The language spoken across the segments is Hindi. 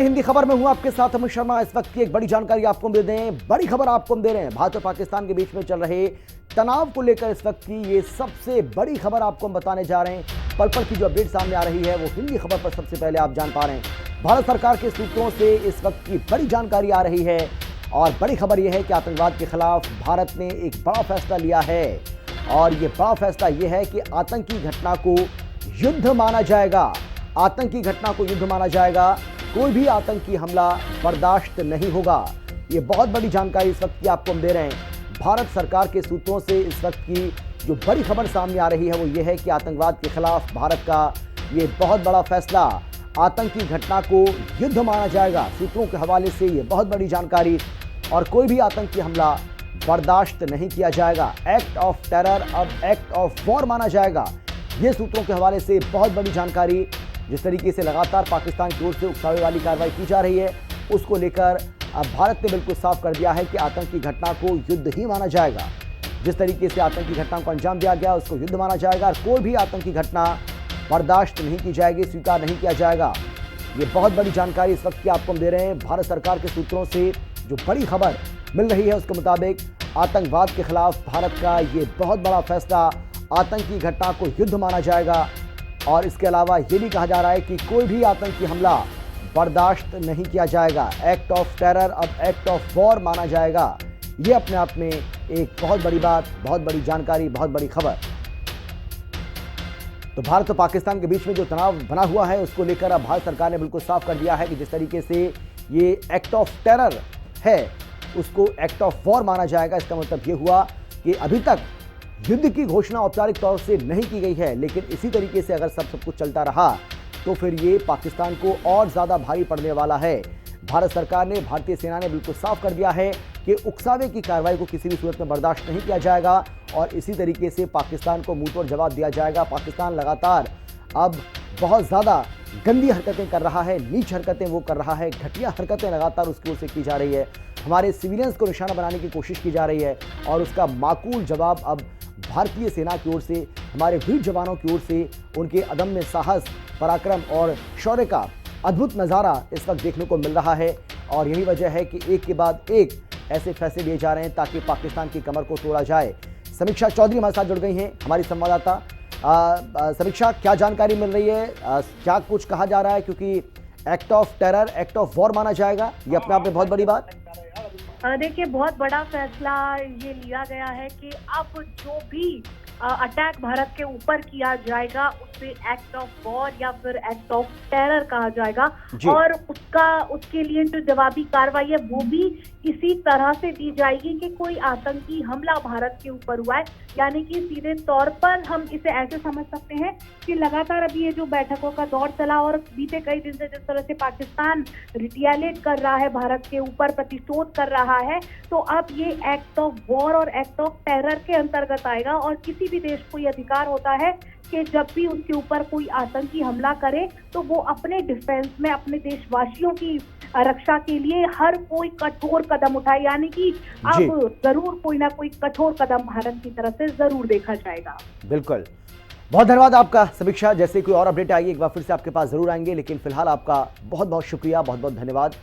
हिंदी खबर में हूं आपके साथ अमित शर्मा। इस वक्त की एक बड़ी जानकारी आपको दे दें, बड़ी खबर आपको हम दे रहे हैं। भारत और पाकिस्तान के बीच में चल रहे तनाव को लेकर इस वक्त की ये सबसे बड़ी खबर आपको हम बताने जा रहे हैं। पल पल की जो अपडेट सामने आ रही है वो हिंदी खबर पर सबसे पहले आप जान पा रहे हैं। भारत सरकार के सूत्रों से इस वक्त की बड़ी जानकारी आ रही है और बड़ी खबर यह है कि आतंकवाद के खिलाफ भारत ने एक बड़ा फैसला लिया है और यह बड़ा फैसला यह है कि आतंकी घटना को युद्ध माना जाएगा। आतंकी घटना को युद्ध माना जाएगा, कोई भी आतंकी हमला बर्दाश्त नहीं होगा। ये बहुत बड़ी जानकारी इस वक्त की आपको हम दे रहे हैं। भारत सरकार के सूत्रों से इस वक्त की जो बड़ी खबर सामने आ रही है वो ये है कि आतंकवाद के खिलाफ भारत का ये बहुत बड़ा फैसला, आतंकी घटना को युद्ध माना जाएगा। सूत्रों के हवाले से ये बहुत बड़ी जानकारी और कोई भी आतंकी हमला बर्दाश्त नहीं किया जाएगा। एक्ट ऑफ टेरर अब एक्ट ऑफ वॉर माना जाएगा। ये सूत्रों के हवाले से बहुत बड़ी जानकारी। जिस तरीके से लगातार पाकिस्तान की ओर से उकसावे वाली कार्रवाई की जा रही है उसको लेकर अब भारत ने बिल्कुल साफ कर दिया है कि आतंकी घटना को युद्ध ही माना जाएगा। जिस तरीके से आतंकी घटना को अंजाम दिया गया उसको युद्ध माना जाएगा और कोई भी आतंकी घटना बर्दाश्त नहीं की जाएगी, स्वीकार नहीं किया जाएगा। ये बहुत बड़ी जानकारी इस वक्त की आपको हम दे रहे हैं। भारत सरकार के सूत्रों से जो बड़ी खबर मिल रही है उसके मुताबिक आतंकवाद के खिलाफ भारत का ये बहुत बड़ा फैसला, आतंकी घटना को युद्ध माना जाएगा और इसके अलावा ये भी कहा जा रहा है कि कोई भी आतंकी हमला बर्दाश्त नहीं किया जाएगा। एक्ट ऑफ टेरर अब एक्ट ऑफ वॉर माना जाएगा। ये अपने आप में एक बहुत बड़ी बात, बहुत बड़ी जानकारी, बहुत बड़ी खबर। तो भारत और पाकिस्तान के बीच में जो तनाव बना हुआ है उसको लेकर अब भारत सरकार ने बिल्कुल साफ कर दिया है कि जिस तरीके से ये एक्ट ऑफ टेरर है उसको एक्ट ऑफ वॉर माना जाएगा। इसका मतलब ये हुआ कि अभी तक युद्ध की घोषणा औपचारिक तौर से नहीं की गई है, लेकिन इसी तरीके से अगर सब कुछ चलता रहा तो फिर ये पाकिस्तान को और ज़्यादा भारी पड़ने वाला है। भारत सरकार ने, भारतीय सेना ने बिल्कुल साफ कर दिया है कि उकसावे की कार्रवाई को किसी भी सूरत में बर्दाश्त नहीं किया जाएगा और इसी तरीके से पाकिस्तान को मुंहतोड़ जवाब दिया जाएगा। पाकिस्तान लगातार अब बहुत ज़्यादा गंदी हरकतें कर रहा है, नीच हरकतें वो कर रहा है, घटिया हरकतें लगातार उसकी ओर से की जा रही है। हमारे सिविलियंस को निशाना बनाने की कोशिश की जा रही है और उसका माकूल जवाब अब भारतीय सेना की ओर से, हमारे वीर जवानों की ओर से उनके अदम्य साहस, पराक्रम और शौर्य का अद्भुत नज़ारा इस वक्त देखने को मिल रहा है। और यही वजह है कि एक के बाद एक ऐसे फैसले लिए जा रहे हैं ताकि पाकिस्तान की कमर को तोड़ा जाए। समीक्षा चौधरी हमारे साथ जुड़ गई हैं, हमारी संवाददाता। समीक्षा, क्या जानकारी मिल रही है, क्या कुछ कहा जा रहा है? क्योंकि act of terror act of war माना जाएगा, ये अपने आप में बहुत बड़ी बात। देखिए, बहुत बड़ा फैसला ये लिया गया है कि अब जो भी अटैक भारत के ऊपर किया जाएगा उसे एक्ट ऑफ वॉर या फिर एक्ट ऑफ टेरर कहा जाएगा और उसके लिए जो जवाबी कार्रवाई है वो भी इसी तरह से दी जाएगी कि कोई आतंकी हमला भारत के ऊपर हुआ है। यानी कि सीधे तौर पर हम इसे ऐसे समझ सकते हैं कि लगातार अभी ये जो बैठकों का दौर चला और बीते कई दिन से जिस तरह से पाकिस्तान रिटेलिएट कर रहा है, भारत के ऊपर प्रतिशोध कर रहा है, तो अब ये एक्ट ऑफ वॉर और एक्ट ऑफ टेरर के अंतर्गत आएगा और किसी भी देश को ये अधिकार होता है कि जब भी उसके ऊपर कोई आतंकी हमला करे तो वो अपने डिफेंस में अपने देशवासियों की रक्षा के लिए हर कोई कठोर कदम उठाए। यानी कि अब जरूर कोई ना कोई कठोर कदम भारत की तरफ से जरूर देखा जाएगा। बिल्कुल, बहुत धन्यवाद आपका समीक्षा। जैसे कोई और अपडेट आएगी एक बार फिर से आपके पास जरूर आएंगे, लेकिन फिलहाल आपका बहुत बहुत शुक्रिया, बहुत बहुत धन्यवाद।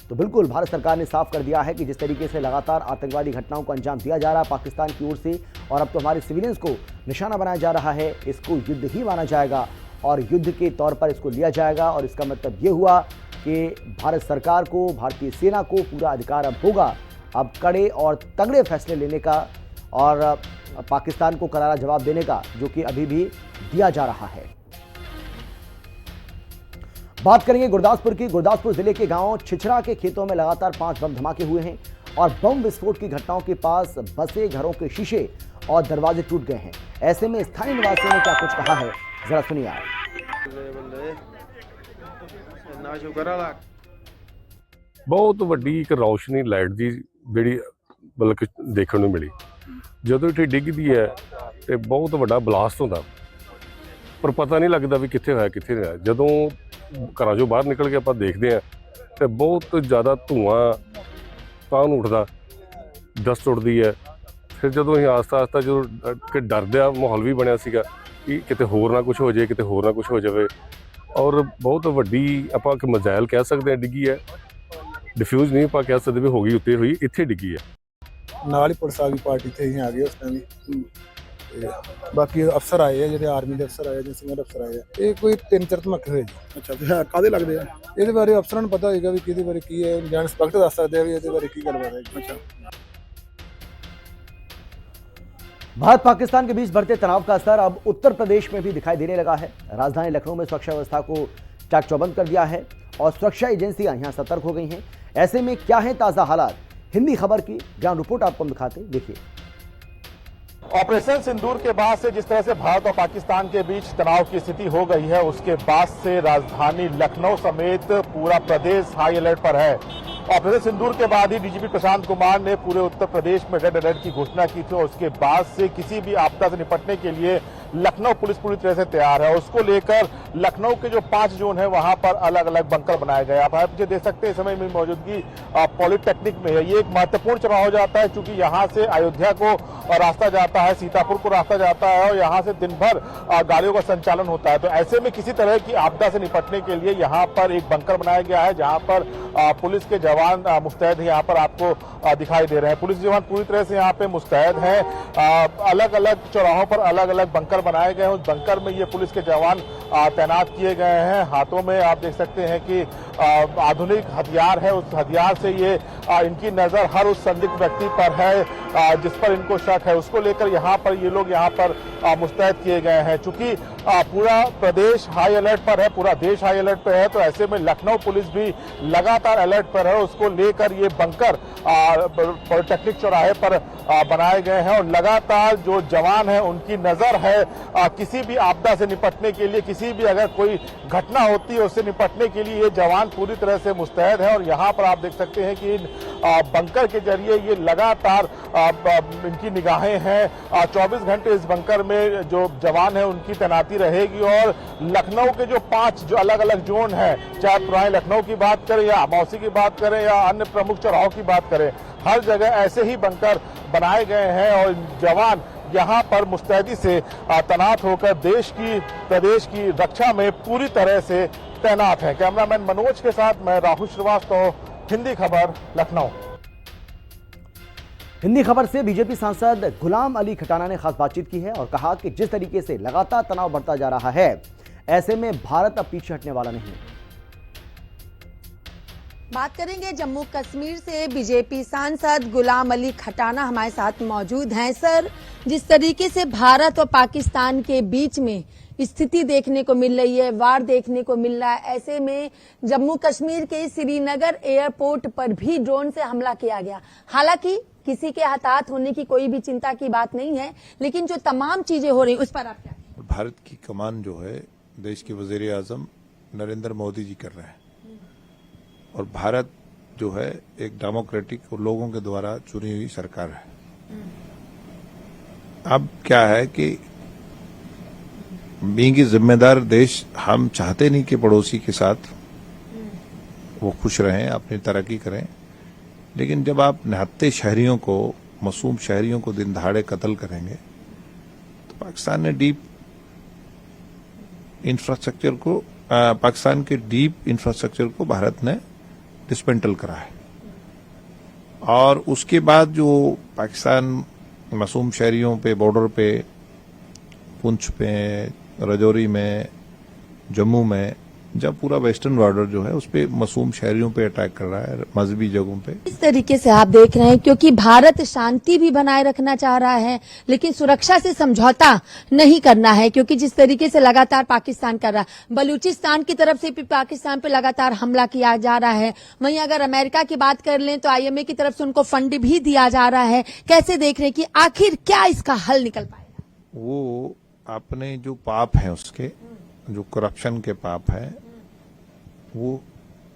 तो बिल्कुल भारत सरकार ने साफ कर दिया है कि जिस तरीके से लगातार आतंकवादी घटनाओं को अंजाम दिया जा रहा है पाकिस्तान की ओर से और अब तो हमारे सिविलियंस को निशाना बनाया जा रहा है, इसको युद्ध ही माना जाएगा और युद्ध के तौर पर इसको लिया जाएगा। और इसका मतलब ये हुआ कि भारत सरकार को, भारतीय सेना को पूरा अधिकार अब होगा अब कड़े और तगड़े फैसले लेने का और पाकिस्तान को करारा जवाब देने का, जो कि अभी भी दिया जा रहा है। बात करेंगे गुरदासपुर की। गुरदासपुर जिले के गांव छिछरा के खेतों में लगातार 5 बम धमाके हुए हैं और बम विस्फोट की घटनाओं के पास बसे घरों के शीशे और दरवाजे टूट गए हैं। ऐसे में स्थानीय निवासियों ने क्या कुछ कहा है, जरा सुनिए आप। बहुत वड्डी एक रोशनी लाइट दी ਜਿਹੜੀ ਬਲਕਿ ਦੇਖਣ ਨੂੰ ਮਿਲੀ ਜਦੋਂ ਇਹ ਡਿੱਗਦੀ ਹੈ ਤੇ ਬਹੁਤ ਵੱਡਾ ਬਲਾਸਟ ਹੁੰਦਾ ਪਰ ਪਤਾ ਨਹੀਂ ਲੱਗਦਾ ਵੀ ਕਿੱਥੇ ਹੋਇਆ ਕਿੱਥੇ ਨਹੀਂ ਹੋਇਆ। ਜਦੋਂ ਘਰਾਂ ਚੋਂ ਬਾਹਰ ਨਿਕਲ ਕੇ ਆਪਾਂ ਦੇਖਦੇ ਆ ਤੇ ਬਹੁਤ ਜ਼ਿਆਦਾ ਧੂਆਂ ਤਾਂ ਨੂੰ ਉੱਠਦਾ, ਡਸਟ ਉੱਡਦੀ ਹੈ। ਫਿਰ ਜਦੋਂ ਅਸੀਂ ਆਸਤਾ ਜਦੋਂ ਕਿ ਡਰ ਦਾ ਮਾਹੌਲ ਵੀ ਬਣਿਆ ਸੀਗਾ ਕਿ ਕਿਤੇ ਹੋਰ ਨਾ ਕੁਝ ਹੋ ਜਾਏ, ਕਿਤੇ ਹੋਰ ਨਾ ਕੁਝ ਹੋ ਜਾਵੇ। ਔਰ ਬਹੁਤ ਵੱਡੀ ਆਪਾਂ ਕਿ ਮਜ਼ਾਇਲ ਕਹਿ ਸਕਦੇ ਹਾਂ ਡਿੱਗੀ ਹੈ। ਡਿਫਿਊਜ਼ ਨਹੀਂ ਆਪਾਂ ਕਹਿ ਸਕਦੇ ਵੀ ਹੋ ਗਈ ਉੱਤੇ ਹੋਈ, ਇੱਥੇ ਡਿੱਗੀ ਹੈ। ਨਾਲ ਹੀ ਪੁਲਿਸ ਆ ਗਈ, ਪਾਰਟੀ ਤੇ ਹੀ ਆ ਗਏ ਉਸ ਟਾਈਮ ਹੀ। ਤੇ ਬਾਕੀ ਅਫਸਰ ਆਏ ਆ, ਜਿਹੜੇ ਆਰਮੀ ਦੇ ਅਫਸਰ ਆਏ ਜਾਂ ਸੀਨੀਅਰ ਅਫਸਰ ਆਏ ਆ। ਇਹ ਕੋਈ 3-4 ਧਮਾਕੇ ਹੋਏ ਜੀ। ਅੱਛਾ, ਤੇ ਹੈ ਕਾਹਦੇ ਲੱਗਦੇ ਆ? ਇਹਦੇ ਬਾਰੇ ਅਫਸਰਾਂ ਨੂੰ ਪਤਾ ਹੋਏਗਾ ਵੀ ਕਿਹਦੇ ਬਾਰੇ ਕੀ ਹੈ, ਜਾਂ ਇੰਸਪੈਕਟਰ ਦੱਸ ਸਕਦੇ ਆ ਵੀ ਇਹਦੇ ਬਾਰੇ ਕੀ ਗੱਲਬਾਤ ਹੈ। अच्छा, भारत पाकिस्तान के बीच बढ़ते तनाव का असर अब उत्तर प्रदेश में भी दिखाई देने लगा है। राजधानी लखनऊ में सुरक्षा व्यवस्था को चाक चौबंद कर दिया है और सुरक्षा एजेंसियां यहां सतर्क हो गई हैं। ऐसे में क्या है ताजा हालात, हिंदी खबर की ग्राउंड रिपोर्ट आपको हम दिखाते हैं, देखिए। ऑपरेशन सिंदूर के बाद से जिस तरह से भारत और पाकिस्तान के बीच तनाव की स्थिति हो गई है, उसके बाद से राजधानी लखनऊ समेत पूरा प्रदेश हाई अलर्ट पर है। ऑपरेशन सिंदूर के बाद ही डीजीपी प्रशांत कुमार ने पूरे उत्तर प्रदेश में रेड अलर्ट की घोषणा की थी और उसके बाद से किसी भी आपदा से निपटने के लिए लखनऊ पुलिस पूरी तरह से तैयार है। उसको लेकर लखनऊ के जो 5 जोन है वहां पर अलग अलग बंकर बनाए गए। आप पीछे देख सकते हैं, इस समय मेरी मौजूदगी पॉलिटेक्निक में है। ये एक महत्वपूर्ण चौराहा हो जाता है क्योंकि यहाँ से अयोध्या को रास्ता जाता है, सीतापुर को रास्ता जाता है और यहाँ से दिन भर गाड़ियों का संचालन होता है। तो ऐसे में किसी तरह की आपदा से निपटने के लिए यहाँ पर एक बंकर बनाया गया है जहाँ पर पुलिस के जवान मुस्तैद यहाँ पर आपको दिखाई दे रहे हैं। पुलिस जवान पूरी तरह से यहाँ पे मुस्तैद हैं। अलग अलग चौराहों पर अलग अलग बंकर बनाए गए हैं। उस बंकर में ये पुलिस के जवान तैनात किए गए हैं। हाथों में आप देख सकते हैं कि आधुनिक हथियार है। उस हथियार से ये इनकी नजर हर उस संदिग्ध व्यक्ति पर है जिस पर इनको शक है, उसको लेकर यहाँ पर ये लोग यहाँ पर मुस्तैद किए गए हैं। चूंकि पूरा प्रदेश हाई अलर्ट पर है, पूरा देश हाई अलर्ट पर है, तो ऐसे में लखनऊ पुलिस भी लगातार अलर्ट पर है। उसको लेकर ये बंकर पॉलिटेक्निक चौराहे पर बनाए गए हैं और लगातार जो जवान है उनकी नजर है किसी भी आपदा से निपटने के लिए, किसी भी अगर कोई घटना होती है उससे निपटने के लिए ये जवान पूरी तरह से मुस्तैद है। और यहाँ पर आप देख सकते हैं कि इन बंकर के जरिए ये लगातार इनकी निगाहें हैं। 24 घंटे इस बंकर में जो जवान है उनकी तैनाती रहेगी। और लखनऊ के जो 5 जो अलग अलग जोन है, चाहे पुराने लखनऊ की बात करें या मौसी की बात करें या अन्य प्रमुख चौराहों की बात करें, हर जगह ऐसे ही बंकर बनाए गए हैं और जवान यहाँ पर मुस्तैदी से तैनात होकर देश की प्रदेश की रक्षा में पूरी तरह से तैनात हैं। कैमरामैन मनोज के साथ मैं राहुल श्रीवास्तव, हिंदी खबर, लखनऊ। हिंदी खबर से बीजेपी सांसद गुलाम अली खटाना ने खास बातचीत की है और कहा कि जिस तरीके से लगातार तनाव बढ़ता जा रहा है, ऐसे में भारत अब पीछे हटने वाला नहीं है। बात करेंगे जम्मू कश्मीर से। बीजेपी सांसद गुलाम अली खटाना हमारे साथ मौजूद हैं। सर, जिस तरीके से भारत और पाकिस्तान के बीच में स्थिति देखने को मिल रही है, वार देखने को मिल रहा है, ऐसे में जम्मू कश्मीर के श्रीनगर एयरपोर्ट पर भी ड्रोन से हमला किया गया। हालांकि किसी के हताहत होने की कोई भी चिंता की बात नहीं है, लेकिन जो तमाम चीजें हो रही उस पर आप क्या? भारत की कमान जो है देश के वजीर आजम नरेंद्र मोदी जी कर रहे हैं और भारत जो है एक डेमोक्रेटिक और लोगों के द्वारा चुनी हुई सरकार है। अब क्या है कि बीइंग जिम्मेदार देश, हम चाहते नहीं कि पड़ोसी के साथ वो खुश रहें, अपनी तरक्की करें, लेकिन जब आप निहत्ते शहरियों को, मासूम शहरियों को दिन दहाड़े कत्ल करेंगे तो पाकिस्तान ने डीप इंफ्रास्ट्रक्चर को, पाकिस्तान के डीप इंफ्रास्ट्रक्चर को भारत ने डिस्मेंटल करा है। और उसके बाद जो पाकिस्तान मासूम शहरियों पे, बॉर्डर पे, पुंछ पे, राजौरी में, जम्मू में, जब पूरा वेस्टर्न बॉर्डर जो है उस पे मासूम शहरियों पे अटैक कर रहा है, मजहबी जगहों पे। इस तरीके से आप देख रहे हैं, क्योंकि भारत शांति भी बनाए रखना चाह रहा है लेकिन सुरक्षा से समझौता नहीं करना है, क्योंकि जिस तरीके से लगातार पाकिस्तान कर रहा है, बलूचिस्तान की तरफ से भी पाकिस्तान पे लगातार हमला किया जा रहा है। वहीं अगर अमेरिका की बात कर लें तो IMA की तरफ से उनको फंड भी दिया जा रहा है। कैसे देख रहे हैं कि आखिर क्या इसका हल निकल पाएगा? वो अपने जो पाप है, उसके जो करप्शन के पाप है, वो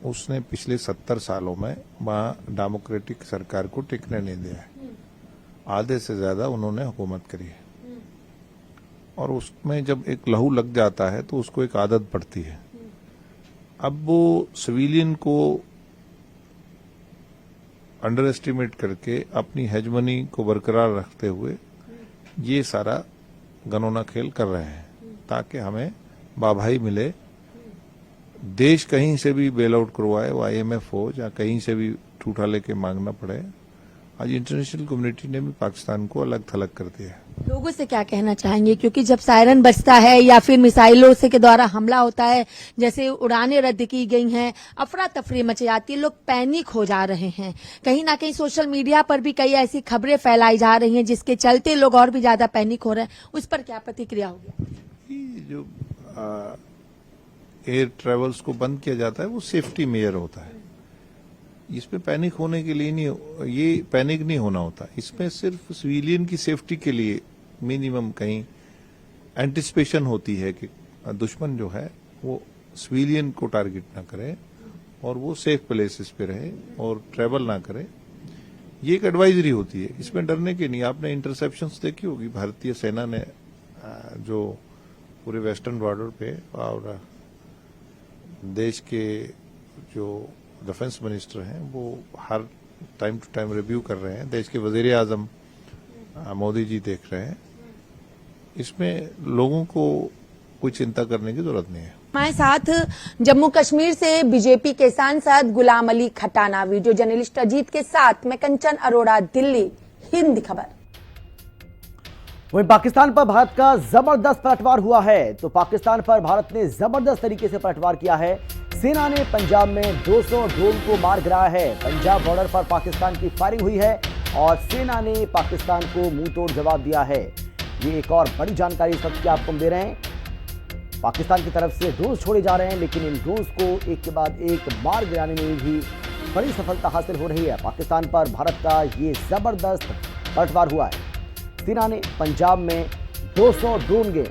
उसने पिछले 70 सालों में वहां डेमोक्रेटिक सरकार को टिकने नहीं दिया है। आधे से ज्यादा उन्होंने हुकूमत करी है और उसमें जब एक लहू लग जाता है तो उसको एक आदत पड़ती है। अब वो सिविलियन को अंडर एस्टिमेट करके अपनी हेजमनी को बरकरार रखते हुए ये सारा गनौना खेल कर रहे हैं ताकि हमें वाहवाही मिले देश कहीं से भी बेल आउट करवाए, वो IMF हो या कहीं से भी ठूठा लेके मांगना पड़े, आज इंटरनेशनल कम्युनिटी ने भी पाकिस्तान को अलग थलग कर दिया है। लोगों से क्या कहना चाहेंगे, क्योंकि जब सायरन बजता है या फिर मिसाइलों से के द्वारा हमला होता है, जैसे उड़ानें रद्द की गई हैं, अफरा तफरी मच जाती है, लोग पैनिक हो जा रहे हैं, कहीं ना कहीं सोशल मीडिया पर भी कई ऐसी खबरें फैलाई जा रही हैं जिसके चलते लोग और भी ज्यादा पैनिक हो रहे हैं, उस पर क्या प्रतिक्रिया होगी? ये जो एयर ट्रेवल्स को बंद किया जाता है वो सेफ्टी मेजर होता है, इसमें पैनिक होने के लिए नहीं, ये पैनिक नहीं होना होता, इसमें सिर्फ सिविलियन की सेफ्टी के लिए मिनिमम कहीं एंटिसिपेशन होती है कि दुश्मन जो है वो सिविलियन को टारगेट ना करे और वो सेफ प्लेसेस पे रहे और ट्रेवल ना करे, ये एक एडवाइजरी होती है, इसमें डरने की नहीं। आपने इंटरसेप्शंस देखी होगी, भारतीय सेना ने जो पूरे वेस्टर्न बॉर्डर पे और देश के जो डिफेंस मिनिस्टर हैं वो हर टाइम टू टाइम रिव्यू कर रहे हैं, देश के वजीर आजम मोदी जी देख रहे हैं, इसमें लोगों को कोई चिंता करने की जरूरत नहीं है। हमारे साथ जम्मू कश्मीर से बीजेपी के सांसद गुलाम अली खटाना, वीडियो जर्नलिस्ट अजीत के साथ मैं कंचन अरोड़ा, दिल्ली, हिंद खबर। वहीं पाकिस्तान पर भारत का जबरदस्त पलटवार हुआ है, तो पाकिस्तान पर भारत ने जबरदस्त तरीके से पलटवार किया है। सेना ने पंजाब में 200 ड्रोन को मार गिराया है। पंजाब बॉर्डर पर पाकिस्तान की फायरिंग हुई है और सेना ने पाकिस्तान को मुंह तोड़ जवाब दिया है। ये एक और बड़ी जानकारी इस वक्त की आपको हम दे रहे हैं। पाकिस्तान की तरफ से ड्रोन छोड़े जा रहे हैं, लेकिन इन ड्रोन्स को एक के बाद एक मार गिराने में भी बड़ी सफलता हासिल हो रही है। पाकिस्तान पर भारत का ये जबरदस्त पलटवार हुआ है। सेना ने पंजाब में 200 ड्रोन गए,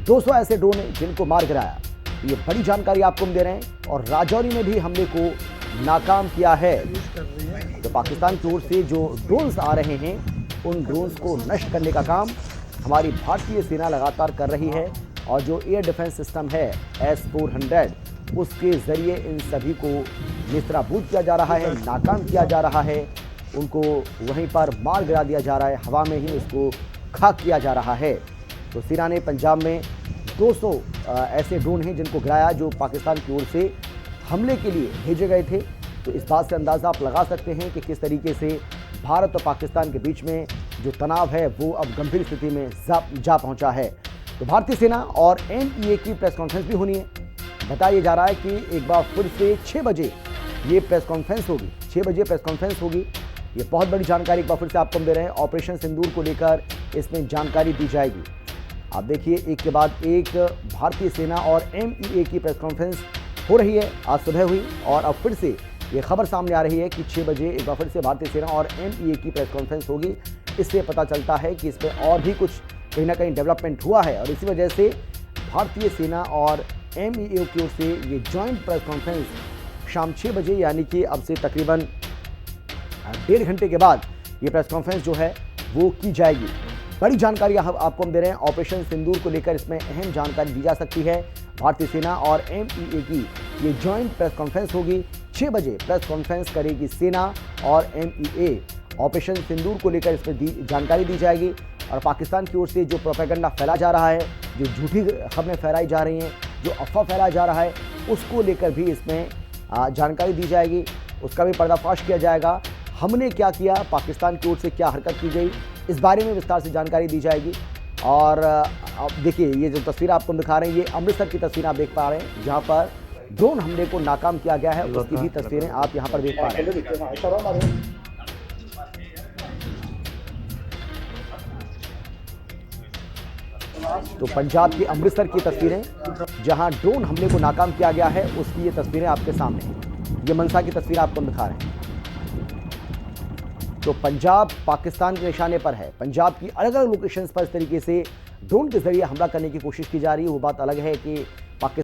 200 ऐसे ड्रोन हैं जिनको मार गिराया। ये बड़ी जानकारी आपको हम दे रहे हैं। और राजौरी में भी हमले को नाकाम किया है। तो पाकिस्तान की ओर से जो ड्रोन्स आ रहे हैं, उन ड्रोन्स को नष्ट करने का काम हमारी भारतीय सेना लगातार कर रही है। और जो एयर डिफेंस सिस्टम है S-400, उसके जरिए इन सभी को निस्त्राबूद किया जा रहा है, नाकाम किया जा रहा है, उनको वहीं पर मार गिरा दिया जा रहा है, हवा में ही उसको खाक किया जा रहा है। तो सेना ने पंजाब में 200 ऐसे ड्रोन हैं जिनको गिराया, जो पाकिस्तान की ओर से हमले के लिए भेजे गए थे। तो इस बात से अंदाज़ा आप लगा सकते हैं कि किस तरीके से भारत और पाकिस्तान के बीच में जो तनाव है वो अब गंभीर स्थिति में जा पहुंचा है। तो भारतीय सेना और NEA की प्रेस कॉन्फ्रेंस भी होनी है। बताया जा रहा है कि एक बार फिर से 6 बजे ये प्रेस कॉन्फ्रेंस होगी, 6 बजे प्रेस कॉन्फ्रेंस होगी। ये बहुत बड़ी जानकारी एक बार फिर से आपको हम दे रहे हैं। ऑपरेशन सिंदूर को लेकर इसमें जानकारी दी जाएगी। आप देखिए, एक के बाद एक भारतीय सेना और NEA की प्रेस कॉन्फ्रेंस हो रही है। आज सुबह हुई और अब फिर से ये खबर सामने आ रही है कि 6 बजे एक बार फिर से भारतीय सेना और NEA की प्रेस कॉन्फ्रेंस होगी। इससे पता चलता है कि इसमें और भी कुछ कहीं ना कहीं डेवलपमेंट हुआ है और इसी वजह से भारतीय सेना और NEA की ओर से ये जॉइंट प्रेस कॉन्फ्रेंस शाम 6 बजे, यानी कि अब से तकरीबन 1.5 घंटे के बाद ये प्रेस कॉन्फ्रेंस जो है वो की जाएगी। बड़ी जानकारी आपको हम दे रहे हैं। ऑपरेशन सिंदूर को लेकर इसमें अहम जानकारी दी जा सकती है। भारतीय सेना और NEA की ये जॉइंट प्रेस कॉन्फ्रेंस होगी। 6 बजे प्रेस कॉन्फ्रेंस करेगी सेना और NEA। ऑपरेशन सिंदूर को लेकर इसमें जानकारी दी जाएगी और पाकिस्तान की ओर से जो प्रोपेगेंडा फैला जा रहा है, जो झूठी खबरें फैलाई जा रही हैं, जो अफवाह फैलाया जा रहा है, उसको लेकर भी इसमें जानकारी दी जाएगी। उसका भी पर्दाफाश किया जाएगा। हमने क्या किया, पाकिस्तान की ओर से क्या हरकत की गई, इस बारे में विस्तार से जानकारी दी जाएगी। और अब देखिए, ये जो तस्वीर आपको दिखा रहे हैं, ये अमृतसर की तस्वीर आप देख पा रहे हैं, जहां पर ड्रोन हमले को नाकाम किया गया है। उसकी भी तस्वीरें आप यहां पर देख पा रहे हैं। तो पंजाब की अमृतसर की तस्वीरें, जहां ड्रोन हमले को नाकाम किया गया है, उसकी ये तस्वीरें आपके सामने हैं। ये मनसा की तस्वीर आपको दिखा रहे हैं। तो पंजाब पाकिस्तान के निशाने पर है। पंजाब की अलग अलग लोकेशंस पर इस तरीके से ड्रोन के जरिए हमला करने की कोशिश की जा रही है। वो बात अलग है कि